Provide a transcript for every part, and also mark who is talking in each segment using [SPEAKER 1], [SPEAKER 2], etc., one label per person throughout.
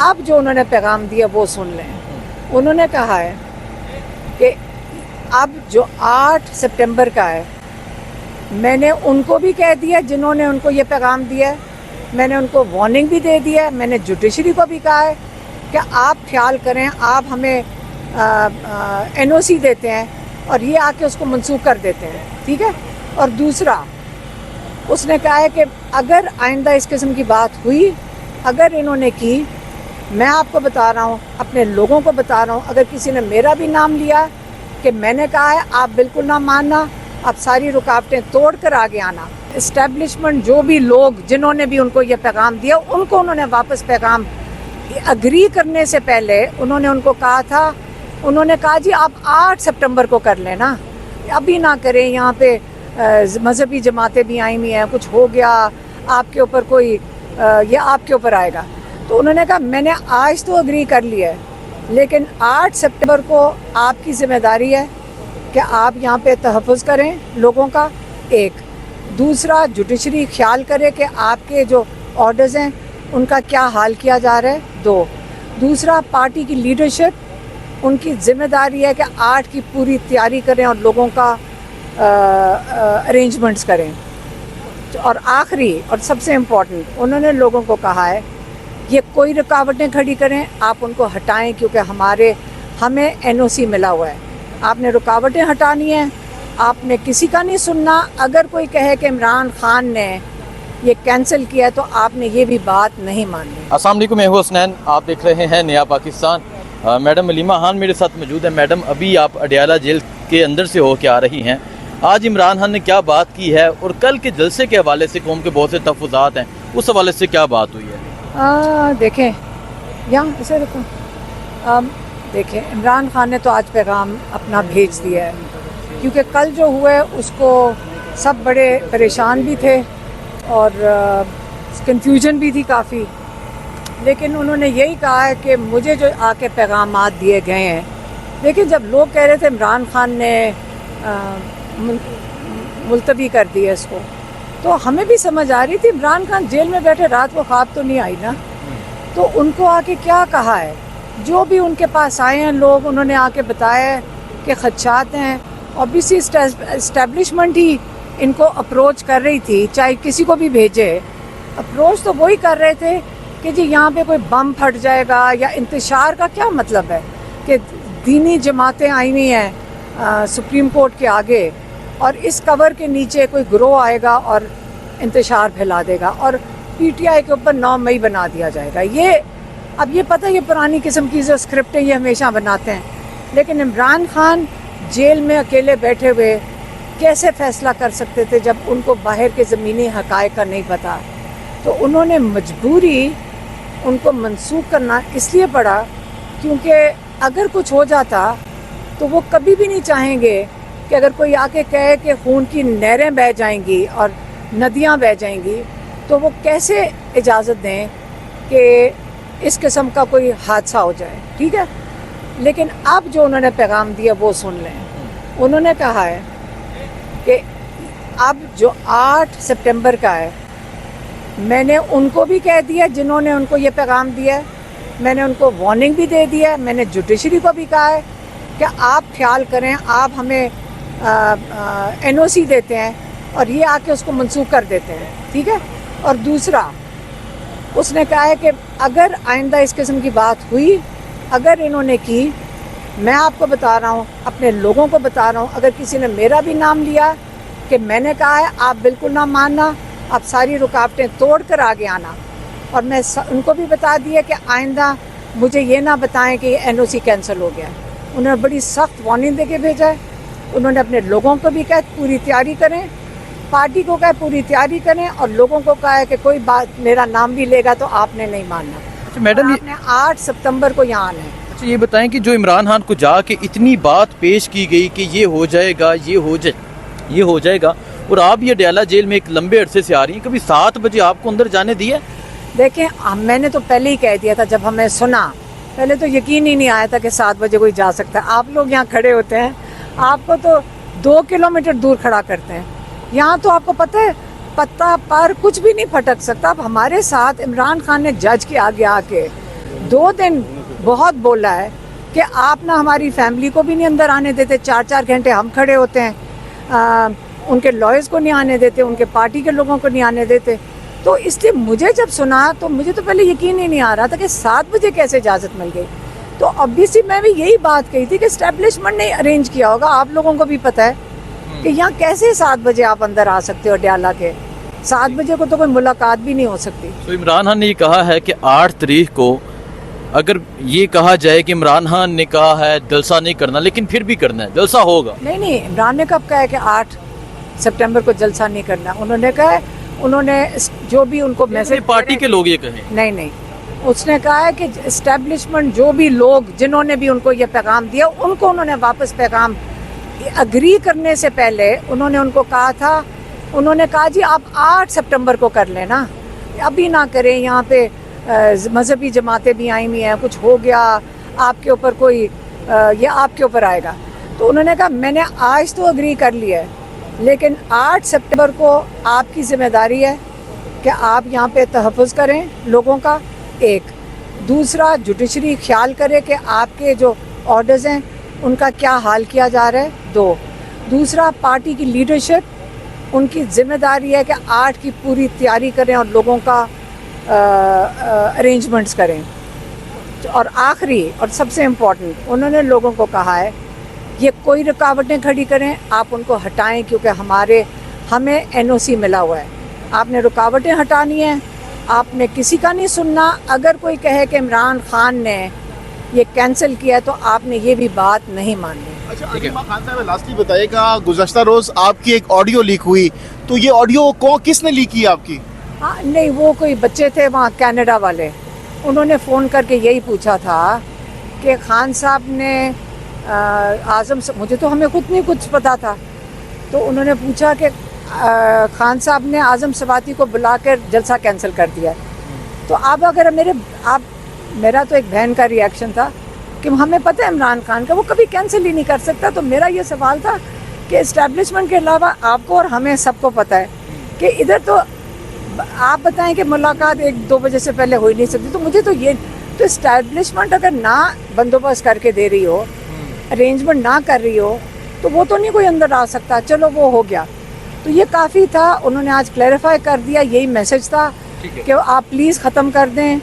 [SPEAKER 1] اب جو انہوں نے پیغام دیا وہ سن لیں. انہوں نے کہا ہے کہ اب جو 8 سپٹمبر کا ہے میں نے ان کو بھی کہہ دیا جنہوں نے ان کو یہ پیغام دیا ہے, میں نے ان کو وارننگ بھی دے دیا ہے, میں نے جوڈیشری کو بھی کہا ہے کہ آپ خیال کریں, آپ ہمیں NOC دیتے ہیں اور یہ آ کے اس کو منسوخ کر دیتے ہیں, ٹھیک ہے. اور دوسرا اس نے کہا ہے کہ اگر آئندہ اس قسم کی بات ہوئی, اگر انہوں نے کی, میں آپ کو بتا رہا ہوں, اپنے لوگوں کو بتا رہا ہوں, اگر کسی نے میرا بھی نام لیا کہ میں نے کہا ہے آپ بالکل نہ ماننا, آپ ساری رکاوٹیں توڑ کر آگے آنا. اسٹیبلشمنٹ جو بھی لوگ جنہوں نے بھی ان کو یہ پیغام دیا ان کو انہوں نے واپس پیغام اگری کرنے سے پہلے انہوں نے ان کو کہا تھا, انہوں نے کہا جی آپ 8 سپٹمبر کو کر لیں نا, ابھی نہ کریں, یہاں پہ مذہبی جماعتیں بھی آئی ہوئی ہیں, کچھ ہو گیا آپ کے اوپر کوئی یہ آپ کے اوپر آئے گا. تو انہوں نے کہا میں نے آج تو اگری کر لیا ہے, لیکن 8 سپٹمبر کو آپ کی ذمہ داری ہے کہ آپ یہاں پہ تحفظ کریں لوگوں کا. ایک دوسرا جوڈیشری خیال کرے کہ آپ کے جو آرڈرز ہیں ان کا کیا حال کیا جا رہا ہے. دوسرا پارٹی کی لیڈرشپ ان کی ذمہ داری ہے کہ 8 کی پوری تیاری کریں اور لوگوں کا ارینجمنٹس کریں. اور آخری اور سب سے امپورٹنٹ انہوں نے لوگوں کو کہا ہے یہ کوئی رکاوٹیں کھڑی کریں آپ ان کو ہٹائیں, کیونکہ ہمیں NOC ملا ہوا ہے, آپ نے رکاوٹیں ہٹانی ہیں, آپ نے کسی کا نہیں سننا. اگر کوئی کہے کہ عمران خان نے یہ کینسل کیا تو آپ نے یہ بھی بات نہیں ماننی.
[SPEAKER 2] السلام علیکم, میں ہوں حسنین, آپ دیکھ رہے ہیں نیا پاکستان. میڈم علیمہ خان میرے ساتھ موجود ہے. میڈم ابھی آپ اڈیالہ جیل کے اندر سے ہو کے آ رہی ہیں, آج عمران خان نے کیا بات کی ہے اور کل کے جلسے کے حوالے سے قوم کے بہت سے تحفظات ہیں, اس حوالے سے کیا بات ہوئی ہے؟
[SPEAKER 1] دیکھیں یہاں اسے رکھو, دیکھیں عمران خان نے تو آج پیغام اپنا بھیج دیا ہے, کیونکہ کل جو ہوا ہے اس کو سب بڑے پریشان بھی تھے اور کنفیوژن بھی تھی کافی, لیکن انہوں نے یہی کہا ہے کہ مجھے جو آ کے پیغامات دیے گئے ہیں, لیکن جب لوگ کہہ رہے تھے عمران خان نے ملتوی کر دیا اس کو, تو ہمیں بھی سمجھ آ رہی تھی عمران خان جیل میں بیٹھے رات کو خواب تو نہیں آئی نا. تو ان کو آ کے کیا کہا ہے, جو بھی ان کے پاس آئے ہیں لوگ انہوں نے آ کے بتایا ہے کہ خدشات ہیں. اوبیسلی اسٹیبلشمنٹ ہی ان کو اپروچ کر رہی تھی, چاہے کسی کو بھی بھیجے, اپروچ تو وہی کر رہے تھے کہ جی یہاں پہ کوئی بم پھٹ جائے گا یا انتشار کا کیا مطلب ہے کہ دینی جماعتیں آئی ہوئی ہیں سپریم کورٹ کے آگے اور اس کور کے نیچے کوئی گروہ آئے گا اور انتشار پھیلا دے گا اور PTI کے اوپر 9 مئی بنا دیا جائے گا. اب یہ پتہ یہ پرانی قسم کی جو اسکرپٹیں یہ ہمیشہ بناتے ہیں, لیکن عمران خان جیل میں اکیلے بیٹھے ہوئے کیسے فیصلہ کر سکتے تھے جب ان کو باہر کے زمینی حقائق کا نہیں پتہ. تو انہوں نے مجبوری ان کو منسوخ کرنا اس لیے پڑا کیونکہ اگر کچھ ہو جاتا تو وہ کبھی بھی نہیں چاہیں گے کہ اگر کوئی آ کے کہے کہ خون کی نہریں بہہ جائیں گی اور ندیاں بہہ جائیں گی تو وہ کیسے اجازت دیں کہ اس قسم کا کوئی حادثہ ہو جائے, ٹھیک ہے. لیکن اب جو انہوں نے پیغام دیا وہ سن لیں. انہوں نے کہا ہے کہ اب جو 8 سپٹمبر کا ہے میں نے ان کو بھی کہہ دیا جنہوں نے ان کو یہ پیغام دیا ہے, میں نے ان کو وارننگ بھی دے دیا ہے, میں نے جوڈیشری کو بھی کہا ہے کہ آپ خیال کریں, آپ ہمیں NOC دیتے ہیں اور یہ آ کے اس کو منسوخ کر دیتے ہیں, ٹھیک ہے. اور دوسرا اس نے کہا ہے کہ اگر آئندہ اس قسم کی بات ہوئی, اگر انہوں نے کی, میں آپ کو بتا رہا ہوں, اپنے لوگوں کو بتا رہا ہوں, اگر کسی نے میرا بھی نام لیا کہ میں نے کہا ہے آپ بالکل نہ ماننا, آپ ساری رکاوٹیں توڑ کر آگے آنا. اور میں ان کو بھی بتا دیا کہ آئندہ مجھے یہ نہ بتائیں کہ یہ NOC کینسل ہو گیا. انہوں نے بڑی سخت وارننگ دے کے بھیجا ہے. انہوں نے اپنے لوگوں کو بھی کہا پوری تیاری کریں, پارٹی کو کہا پوری تیاری کریں, اور لوگوں کو کہا ہے کہ کوئی بات میرا نام بھی لے گا تو آپ نے نہیں ماننا.
[SPEAKER 2] میڈم
[SPEAKER 1] آپ نے 8 سپتمبر کو یہاں آنا ہے.
[SPEAKER 2] اچھا یہ بتائیں کہ جو عمران خان کو جا کے اتنی بات پیش کی گئی کہ یہ ہو جائے گا, یہ ہو جائے گا, اور آپ یہ اڈیالہ جیل میں ایک لمبے عرصے سے آ رہی ہیں, کبھی 7 بجے آپ کو اندر جانے دیا؟
[SPEAKER 1] دیکھیں میں نے تو پہلے ہی کہہ دیا تھا, جب ہمیں سنا پہلے تو یقین ہی نہیں آیا تھا کہ 7 بجے کوئی جا سکتا ہے. آپ لوگ یہاں کھڑے ہوتے ہیں, آپ کو تو 2 کلومیٹر دور کھڑا کرتے ہیں, یہاں تو آپ کو پتہ ہے پتہ پر کچھ بھی نہیں پھٹک سکتا. اب ہمارے ساتھ عمران خان نے جج کے آگے آ کے 2 दिन बहुत बोला है कि आप ना हमारी फैमिली को भी नहीं अंदर आने देते, 4-4 घंटे हम खड़े होते हैं, उनके लॉयर्स को नहीं आने देते, उनके पार्टी के लोगों को नहीं आने देते। तो इसलिए मुझे जब सुना तो मुझे तो पहले यकीन ही नहीं आ रहा था कि 7 बजे कैसे इजाज़त मिल गई। तो ऑब्वियसली मैं भी यही बात कही थी कि एस्टेब्लिशमेंट ने अरेंज किया होगा, आप लोगों को भी पता है कि यहाँ कैसे 7 बजे आप अंदर आ सकते हो अडयाला के, 7 बजे को तो कोई मुलाकात भी नहीं हो सकती।
[SPEAKER 2] तो इमरान खान ने ये कहा है कि 8 तारीख को अगर ये कहा जाए कि इमरान खान ने कहा है जलसा नहीं करना, लेकिन फिर भी करना है, जलसा होगा।
[SPEAKER 1] नहीं, इमरान ने कब कहा है कि 8 सितंबर को जलसा नहीं करना? उन्होंने कहा है, उन्होंने जो भी उनको मैसेज,
[SPEAKER 2] पार्टी के लोग ये कहें।
[SPEAKER 1] नहीं, उसने कहा है कि एस्टेब्लिशमेंट जो भी लोग जिन्होंने भी उनको ये पैगाम दिया, उनको उन्होंने वापस पैगाम अग्री करने से पहले उन्होंने उनको कहा था, उन्होंने कहा जी आप 8 सितंबर को कर लेना, अभी ना करें, यहाँ पे मजहबी जमातें भी आई हुई हैं, कुछ हो गया आपके ऊपर कोई ये आपके ऊपर आएगा। तो उन्होंने कहा मैंने आज तो अग्री कर लिया है, लेकिन 8 सितंबर को आपकी जिम्मेदारी है कि आप यहाँ पे तहफ़्फ़ुज़ करें लोगों का, एक। दूसरा, जुडिशरी ख्याल करे कि आपके जो ऑर्डर्स हैं उनका क्या हाल किया जा रहा है, 2। दूसरा, पार्टी की लीडरशिप उनकी जिम्मेदारी है कि 8 की पूरी तैयारी करें और लोगों का अरेंजमेंट्स करें। और आखिरी और सबसे इम्पोर्टेंट, उन्होंने लोगों को कहा है ये कोई रुकावटें खड़ी करें आप उनको हटाएं, क्योंकि हमें NOC मिला हुआ है, आपने रुकावटें हटानी हैं, आपने किसी का नहीं सुनना। अगर कोई कहे कि इमरान खान ने ये कैंसिल किया तो आपने ये भी बात नहीं माननी।
[SPEAKER 3] अच्छा अलीमा खान साहब, लास्टली बताइएगा, गुज़श्ता रोज़ आपकी एक ऑडियो लीक हुई, तो ये ऑडियो किसने लीक की आपकी?
[SPEAKER 1] हाँ, नहीं, वो कोई बच्चे थे वहाँ कनाडा वाले, उन्होंने फ़ोन करके यही पूछा था कि खान साहब ने आज़म, मुझे तो हमें खुद नहीं कुछ पता था, तो उन्होंने पूछा कि खान साहब ने आज़म सवाती को बुलाकर जलसा कैंसिल कर दिया। तो अब अगर मेरा तो एक बहन का रिएक्शन था कि हमें पता है इमरान खान का, वो कभी कैंसिल ही नहीं कर सकता। तो मेरा ये सवाल था कि इस्टेब्लिशमेंट के अलावा आपको और हमें सबको पता है कि इधर तो आप बताएं कि मुलाकात 1-2 बजे से पहले हो ही नहीं सकती। तो मुझे तो ये, तो इस्टेब्लिशमेंट अगर ना बंदोबस्त करके दे रही हो, अरेंजमेंट ना कर रही हो, तो वो तो नहीं कोई अंदर आ सकता। चलो वो हो गया, तो ये काफ़ी था, उन्होंने आज क्लैरिफाई कर दिया, यही मैसेज था कि आप प्लीज़ ख़त्म कर दें,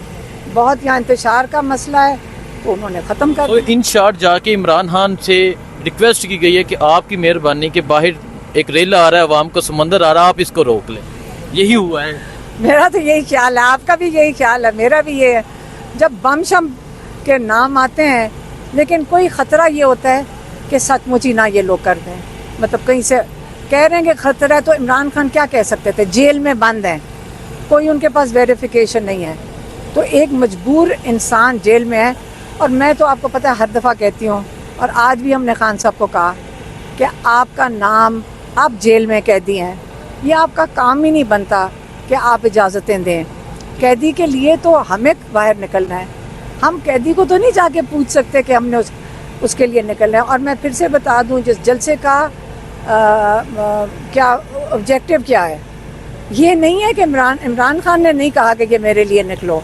[SPEAKER 1] बहुत यहाँ इंतशार का मसला है, तो उन्होंने ख़त्म कर दिया।
[SPEAKER 2] इन शॉर्ट जाके इमरान खान से रिक्वेस्ट की गई है कि आपकी मेहरबानी के बाहर एक रेला आ रहा है, अवाम को समंदर आ रहा है, आप इसको रोक लें। यही हुआ है।
[SPEAKER 1] मेरा तो यही ख्याल है, आपका भी यही ख्याल है, मेरा भी ये है। जब बम शम के नाम आते हैं, लेकिन कोई ख़तरा ये होता है कि सचमुच ही ना ये लोग कर दें, मतलब कहीं से कह रहे हैं कि ख़तरा है, तो इमरान खान क्या कह सकते थे? जेल में बंद हैं, कोई उनके पास वेरिफिकेशन नहीं है, तो एक मजबूर इंसान जेल में है। और मैं तो आपको पता है हर दफ़ा कहती हूँ, और आज भी हमने खान साहब को कहा कि आपका नाम, आप जेल में कैदी हैं, ये आपका काम ही नहीं बनता कि आप इजाज़तें दें। कैदी के लिए तो हमें बाहर निकलना है, हम कैदी को तो नहीं जाके पूछ सकते कि हमने उसके लिए निकलना है। और मैं फिर से बता दूं, जिस जलसे का क्या ऑब्जेक्टिव क्या है, ये नहीं है कि इमरान खान ने नहीं कहा कि ये मेरे लिए निकलो,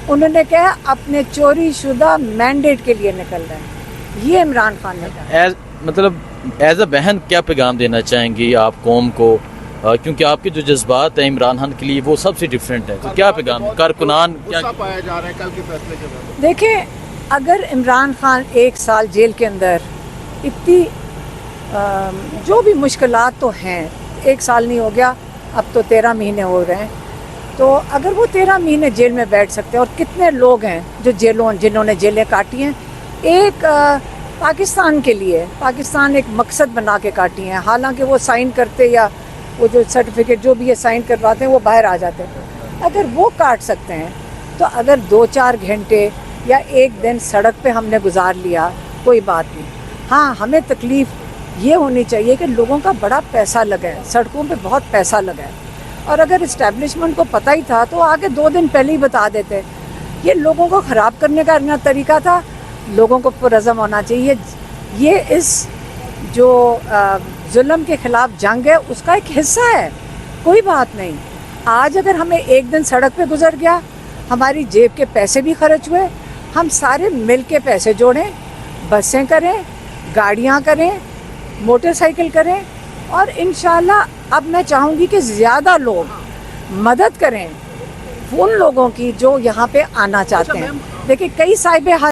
[SPEAKER 1] उन्होंने कहा अपने चोरी शुदा मैंडेट के लिए निकल रहे हैं, ये इमरान खान ने कहा।
[SPEAKER 2] मतलब एज अ बहन क्या पैगाम देना चाहेंगी आप कौम को, क्योंकि आपके जो जज्बात हैं इमरान खान के लिए वो सबसे डिफरेंट है, तो क्या पैगाम कारकुनान क्या
[SPEAKER 3] पाया जा रहा है कल के फैसले के बाद?
[SPEAKER 1] देखें, अगर इमरान खान 1 साल जेल के अंदर इतनी जो भी मुश्किलात तो हैं, 1 साल नहीं हो गया, अब तो 13 महीने हो रहे हैं, तो अगर वो 13 महीने जेल में बैठ सकते हैं, और कितने लोग हैं जो जिन्होंने जेलें काटी हैं, एक पाकिस्तान के लिए, पाकिस्तान एक मकसद बना के काटी हैं, हालांकि वो साइन करते या वो जो सर्टिफिकेट जो भी ये साइन करवाते हैं वो बाहर आ जाते हैं, अगर वो काट सकते हैं, तो अगर 2-4 घंटे या 1 दिन सड़क पे हमने गुजार लिया, कोई बात नहीं। हाँ, हमें तकलीफ़ ये होनी चाहिए कि लोगों का बड़ा पैसा लगा है, सड़कों पे बहुत पैसा लगा है, और अगर इस्टेब्लिशमेंट को पता ही था तो आगे 2 दिन पहले ही बता देते। ये लोगों को ख़राब करने का नया तरीका था, लोगों को पुरज़म होना चाहिए। ये इस जो जुल्म के ख़िलाफ़ जंग है उसका एक हिस्सा है, कोई बात नहीं। आज अगर हमें 1 दिन सड़क पे गुजर गया, हमारी जेब के पैसे भी खर्च हुए, हम सारे मिल के पैसे जोड़ें, बसें करें, गाड़ियाँ करें, मोटरसाइकिल करें, और इंशाल्लाह अब मैं चाहूँगी कि ज़्यादा लोग मदद करें उन लोगों की जो यहाँ पे आना चाहते हैं. देखिए कई साहिब